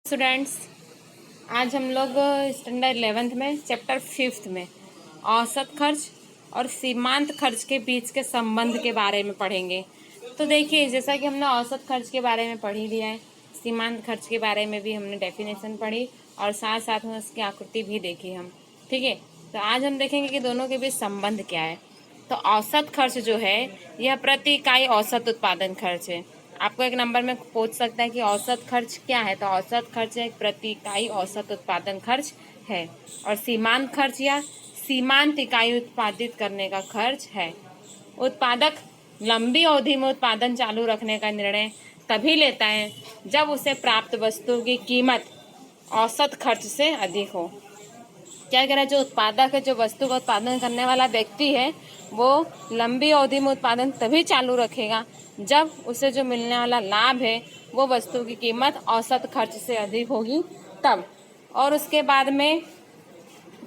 Students, आज हम लोग स्टैंडर्ड 11th में चैप्टर 5th में औसत खर्च और सीमांत खर्च के बीच के संबंध के बारे में पढ़ेंगे। तो देखिए, जैसा कि हमने औसत खर्च के बारे में पढ़ ही लिया है, सीमांत खर्च के बारे में भी हमने डेफिनेशन पढ़ी और साथ साथ में उसकी आकृति भी देखी हम। ठीक है, तो आज हम देखेंगे कि दोनों के बीच संबंध क्या है। तो औसत खर्च जो है यह प्रति इकाई औसत उत्पादन खर्च है। आपको एक नंबर में पूछ सकता है कि औसत खर्च क्या है, तो औसत खर्च एक प्रति इकाई औसत उत्पादन खर्च है। और सीमांत खर्च या सीमांत इकाई उत्पादित करने का खर्च है। उत्पादक लंबी अवधि में उत्पादन चालू रखने का निर्णय तभी लेता है जब उसे प्राप्त वस्तु की कीमत औसत खर्च से अधिक हो। क्या कह रहा है, जो उत्पादक है, जो वस्तु का उत्पादन करने वाला व्यक्ति है, वो लंबी अवधि में उत्पादन तभी चालू रखेगा जब उसे जो मिलने वाला लाभ है वो वस्तु की कीमत औसत खर्च से अधिक होगी तब। और उसके बाद में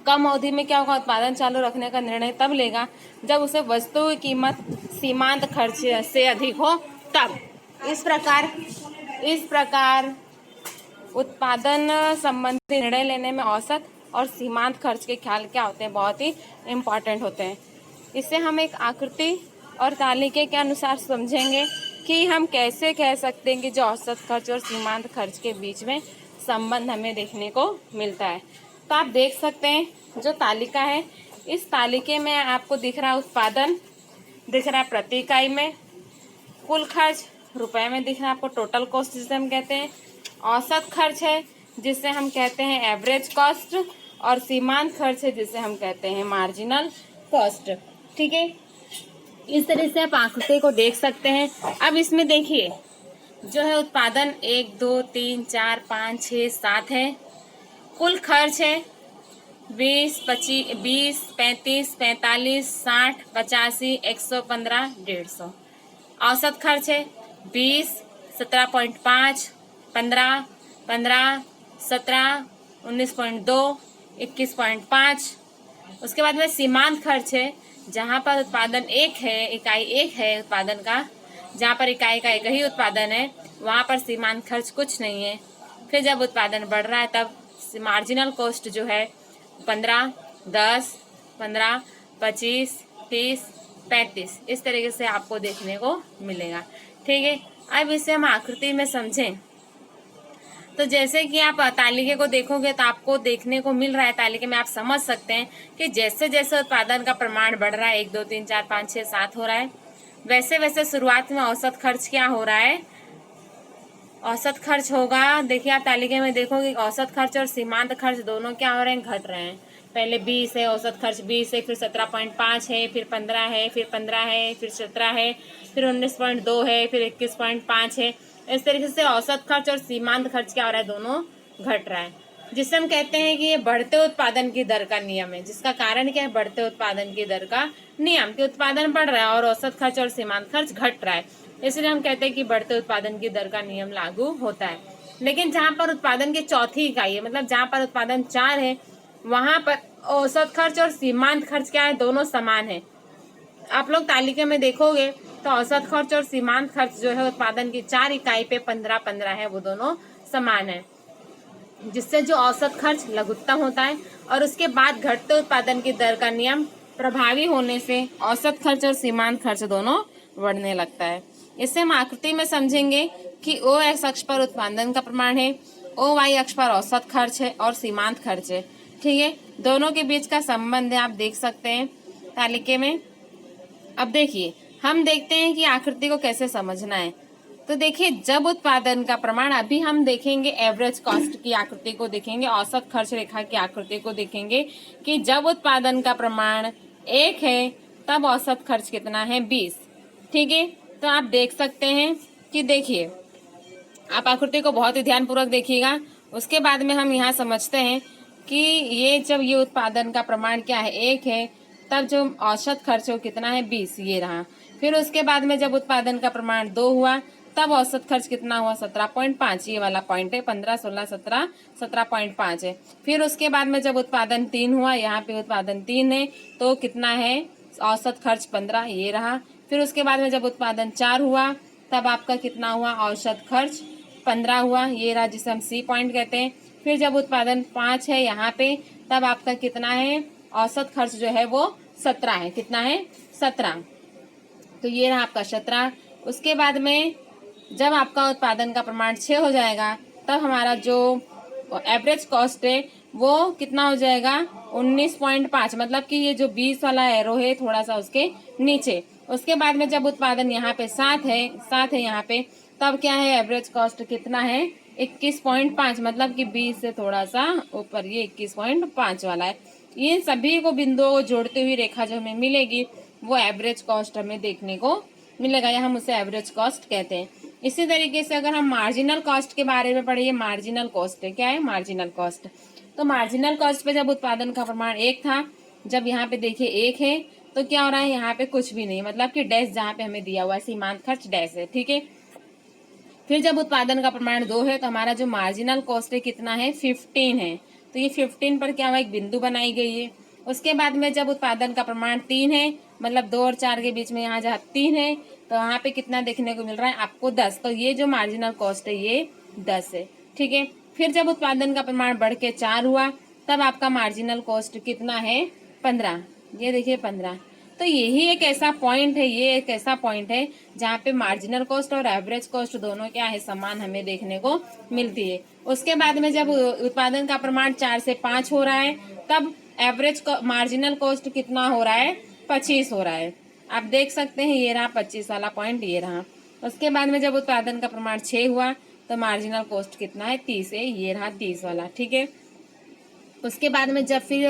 कम अवधि में क्या होगा, उत्पादन चालू रखने का निर्णय तब लेगा जब उसे वस्तु की कीमत सीमांत खर्च से अधिक हो तब। इस प्रकार उत्पादन संबंधी निर्णय लेने में औसत और सीमांत खर्च के ख्याल क्या होते हैं, बहुत ही इम्पॉर्टेंट होते हैं। इसे हम एक आकृति और तालिके के अनुसार समझेंगे कि हम कैसे कह सकते हैं कि जो औसत खर्च और सीमांत खर्च के बीच में संबंध हमें देखने को मिलता है। तो आप देख सकते हैं जो तालिका है, इस तालिके में आपको दिख रहा है उत्पादन, दिख रहा है प्रति इकाई में, कुल खर्च रुपए में दिख रहा है आपको, टोटल कॉस्ट जिसे हम कहते हैं, औसत खर्च है जिसे हम कहते हैं एवरेज कॉस्ट, और सीमांत खर्च है जिसे हम कहते हैं मार्जिनल कॉस्ट। ठीक है, इस तरह से आप आकृति को देख सकते हैं। अब इसमें देखिए जो है उत्पादन 1 2 3 4 5 6 7 है, कुल खर्च है 20 25 20 35 45 60 85 115 150। औसत खर्च है 20 17.5 15 15 17 19.2 21.5 उसके बाद में सीमांत खर्च है जहाँ पर उत्पादन इकाई एक है उत्पादन का, जहाँ पर इकाई का एक ही उत्पादन है वहाँ पर सीमांत खर्च कुछ नहीं है। फिर जब उत्पादन बढ़ रहा है तब मार्जिनल कॉस्ट जो है 15 10 15 25 30 35 इस तरीके से आपको देखने को मिलेगा। ठीक है, अब इसे हम आकृति में समझें। तो जैसे कि आप तालिके को देखोगे तो आपको देखने को मिल रहा है, तालिके में आप समझ सकते हैं कि जैसे जैसे उत्पादन का प्रमाण बढ़ रहा है, 1 2 3 4 5 6 7 हो रहा है, वैसे वैसे शुरुआत में औसत खर्च क्या हो रहा है, औसत खर्च होगा। देखिए आप तालिके में देखोगे औसत खर्च और सीमांत खर्च दोनों क्या हो रहे हैं, घट रहे हैं। पहले 20 है, औसत खर्च 20 है, फिर 17.5 है, फिर 15 है, फिर 15 है, फिर 17 है, फिर 19.2 है, फिर 21.5 है। इस तरीके से औसत खर्च और सीमांत खर्च क्या हो रहा है, दोनों घट रहा है, जिसे हम कहते हैं कि ये बढ़ते उत्पादन की दर का नियम है। जिसका कारण क्या है, बढ़ते उत्पादन की दर का नियम, कि उत्पादन बढ़ रहा है और औसत खर्च और सीमांत खर्च घट रहा है, इसलिए हम कहते हैं कि बढ़ते उत्पादन की दर का नियम लागू होता है। लेकिन जहाँ पर उत्पादन की चौथी इकाई है, मतलब जहाँ पर उत्पादन 4 है, वहां पर औसत खर्च और सीमांत खर्च क्या है, दोनों समान है। आप लोग तालिका में देखोगे तो औसत खर्च और सीमांत खर्च जो है उत्पादन की 4 इकाई पे 15 15 है, वो दोनों समान है, जिससे जो औसत खर्च लघुत्तम होता है और उसके बाद घटते उत्पादन की दर का नियम प्रभावी होने से औसत खर्च और सीमांत खर्च दोनों बढ़ने लगता है। इसे हम आकृति में समझेंगे कि ओ एक्स अक्ष पर उत्पादन का प्रमाण है, ओ वाई अक्ष पर औसत खर्च है और सीमांत खर्च है। ठीक है, दोनों के बीच का संबंध है, आप देख सकते हैं तालिके में। अब देखिए हम देखते हैं कि आकृति को कैसे समझना है। तो देखिए जब उत्पादन का प्रमाण, अभी हम देखेंगे एवरेज कॉस्ट की आकृति को देखेंगे, औसत खर्च रेखा की आकृति को देखेंगे कि जब उत्पादन का प्रमाण 1 है तब औसत खर्च कितना है, 20। ठीक है, तो आप देख सकते हैं कि देखिए आप आकृति को बहुत ही ध्यानपूर्वक देखिएगा। उसके बाद में हम यहाँ समझते हैं कि ये जब ये उत्पादन का प्रमाण क्या है, 1 है, तब जो औसत खर्च है वो कितना है, 20, ये रहा। फिर उसके बाद में जब उत्पादन का प्रमाण 2 हुआ तब औसत खर्च कितना हुआ, 17.5, ये वाला पॉइंट है, 15 16 17 17.5 है। फिर उसके बाद में जब उत्पादन 3 हुआ, यहाँ पे उत्पादन 3 है तो कितना है, औसत खर्च 15, ये रहा। फिर उसके बाद में जब उत्पादन 4 हुआ तब आपका कितना हुआ, औसत खर्च 15 हुआ, ये रहा जिसे हम सी पॉइंट कहते हैं। फिर जब उत्पादन 5 है यहाँ पे, तब आपका कितना है, औसत खर्च जो है वो 17 है। कितना है, 17। तो ये रहा आपका 17। उसके बाद में जब आपका उत्पादन का प्रमाण 6 हो जाएगा, तब हमारा जो एवरेज कॉस्ट है वो कितना हो जाएगा, 19.5। मतलब कि ये जो 20 वाला एरो है थोड़ा सा उसके नीचे। उसके बाद में जब उत्पादन यहाँ पे 7 है यहाँ पे, तब क्या है, एवरेज कॉस्ट कितना है, 21.5। मतलब कि 20 से थोड़ा सा ऊपर ये 21.5 वाला है। ये सभी को बिंदुओं को जोड़ते हुए रेखा जो हमें मिलेगी वो एवरेज कॉस्ट हमें देखने को मिलेगा, या हम उसे एवरेज कॉस्ट कहते हैं। इसी तरीके से अगर हम मार्जिनल कॉस्ट के बारे में पढ़िए, मार्जिनल कॉस्ट है, क्या है मार्जिनल कॉस्ट। तो मार्जिनल कॉस्ट पे जब उत्पादन का प्रमाण 1 था, जब यहाँ पे देखिए 1 है, तो क्या हो रहा है, यहाँ पे कुछ भी नहीं, मतलब कि डैश जहाँ पे हमें दिया हुआ है सीमांत खर्च डैश है, ठीक है। फिर जब उत्पादन का प्रमाण 2 है, तो हमारा जो मार्जिनल कॉस्ट है कितना है, 15 है। तो ये 15 पर क्या हुआ, एक बिंदु बनाई गई है। उसके बाद में जब उत्पादन का प्रमाण 3 है, मतलब 2 और 4 के बीच में यहाँ जहाँ 3 है, तो यहाँ पे कितना देखने को मिल रहा है आपको, 10। तो ये जो मार्जिनल कॉस्ट है ये 10 है, ठीक है। फिर जब उत्पादन का प्रमाण बढ़ के 4 हुआ, तब आपका मार्जिनल कॉस्ट कितना है, 15। ये देखिए 15। तो यही एक ऐसा पॉइंट है, ये एक ऐसा पॉइंट है जहाँ पे मार्जिनल कॉस्ट और एवरेज कॉस्ट दोनों क्या है, समान हमें देखने को मिलती है। उसके बाद में जब उत्पादन का प्रमाण 4 से 5 हो रहा है, तब एवरेज मार्जिनल कॉस्ट कितना हो रहा है, 25 हो रहा है। आप देख सकते हैं, ये रहा 25 वाला पॉइंट, ये रहा। उसके बाद में जब उत्पादन का प्रमाण 6 हुआ, तो मार्जिनल कॉस्ट कितना है, 30 है, ये रहा 30 वाला, ठीक है। उसके बाद में जब फिर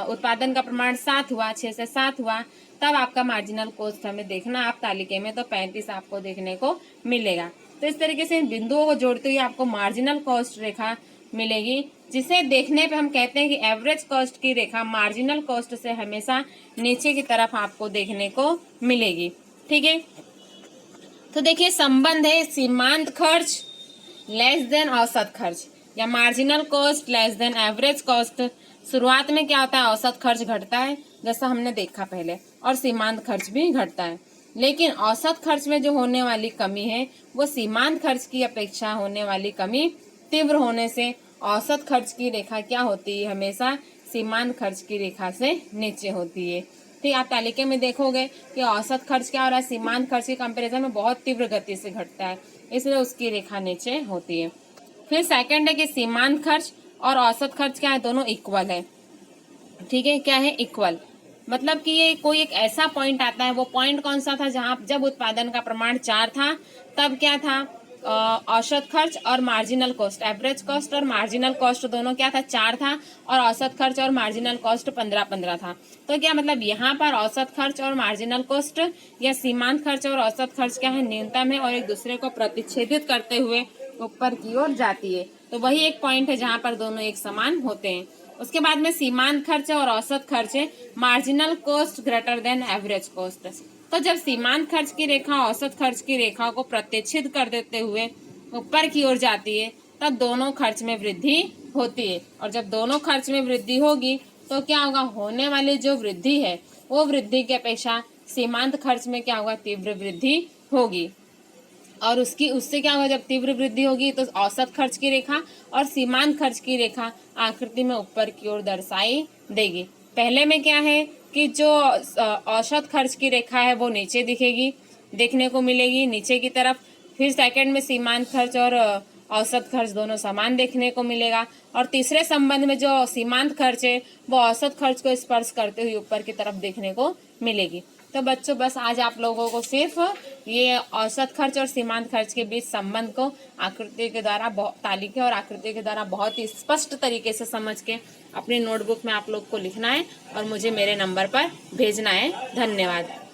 उत्पादन का प्रमाण 7 हुआ, 6 से 7 हुआ, तब आपका मार्जिनल कॉस्ट हमें देखना आप तालिके में, तो 35 आपको देखने को मिलेगा। तो इस तरीके से इन बिंदुओं को जोड़ते हुए आपको मार्जिनल कॉस्ट रेखा मिलेगी, जिसे देखने पे हम कहते हैं कि एवरेज कॉस्ट की रेखा मार्जिनल कॉस्ट से हमेशा नीचे की तरफ आपको देखने को मिलेगी, ठीक है। तो देखिए संबंध है सीमांत खर्च लेस देन औसत खर्च, या marginal cost less than average cost. शुरुआत में क्या होता है, औसत खर्च घटता है जैसा हमने देखा पहले, और सीमांत खर्च भी घटता है। लेकिन औसत खर्च में जो होने वाली कमी है वो सीमांत खर्च की अपेक्षा होने वाली कमी तीव्र होने से औसत खर्च की रेखा क्या होती है, हमेशा सीमांत खर्च की रेखा से नीचे होती है। ठीक, आप तालिके में देखोगे कि औसत खर्च क्या हो रहा है, सीमांत खर्च के कंपैरिजन में बहुत तीव्र गति से घटता है, इसलिए उसकी रेखा नीचे होती है। फिर सेकंड है कि सीमांत खर्च और औसत खर्च क्या है, दोनों इक्वल है, ठीक है। क्या है, इक्वल। मतलब कि ये कोई एक ऐसा पॉइंट आता है, वो पॉइंट कौन सा था, जहां जब उत्पादन का प्रमाण 4 था, तब क्या था, औसत खर्च और मार्जिनल कॉस्ट, एवरेज कॉस्ट और मार्जिनल कॉस्ट दोनों क्या था, 4 था, और औसत खर्च और मार्जिनल कॉस्ट 15-15 था। तो क्या मतलब यहाँ पर औसत खर्च और मार्जिनल कॉस्ट या सीमांत खर्च और औसत खर्च क्या है, न्यूनतम है, और एक दूसरे को प्रतिच्छेदित करते हुए ऊपर की ओर जाती है। तो वही एक पॉइंट है जहां पर दोनों एक समान होते हैं। उसके बाद में सीमांत खर्च और औसत खर्च है marginal cost greater than average cost. तो जब सीमांत खर्च की रेखा औसत खर्च की रेखा को प्रतिच्छेद कर देते हुए ऊपर की ओर जाती है, तब दोनों खर्च में वृद्धि होती है। और जब दोनों खर्च में वृद्धि होगी तो क्या होगा, होने वाली जो वृद्धि है वो वृद्धि की अपेक्षा सीमांत खर्च में क्या होगा, तीव्र वृद्धि होगी। और उससे क्या होगा, जब तीव्र वृद्धि होगी तो औसत खर्च की रेखा और सीमांत खर्च की रेखा आकृति में ऊपर की ओर दर्शाई देगी। पहले में क्या है कि जो औसत खर्च की रेखा है वो नीचे दिखेगी, देखने को मिलेगी नीचे की तरफ। फिर सेकंड में सीमांत खर्च और औसत खर्च दोनों समान देखने को मिलेगा, और तीसरे संबंध में जो सीमांत खर्च है वो औसत खर्च को स्पर्श करते हुए ऊपर की तरफ देखने को मिलेगी। तो बच्चों बस आज आप लोगों को सिर्फ ये औसत खर्च और सीमांत खर्च के बीच संबंध को आकृति के द्वारा, तालिके और आकृति के द्वारा बहुत ही स्पष्ट तरीके से समझ के अपनी नोटबुक में आप लोग को लिखना है और मुझे मेरे नंबर पर भेजना है। धन्यवाद।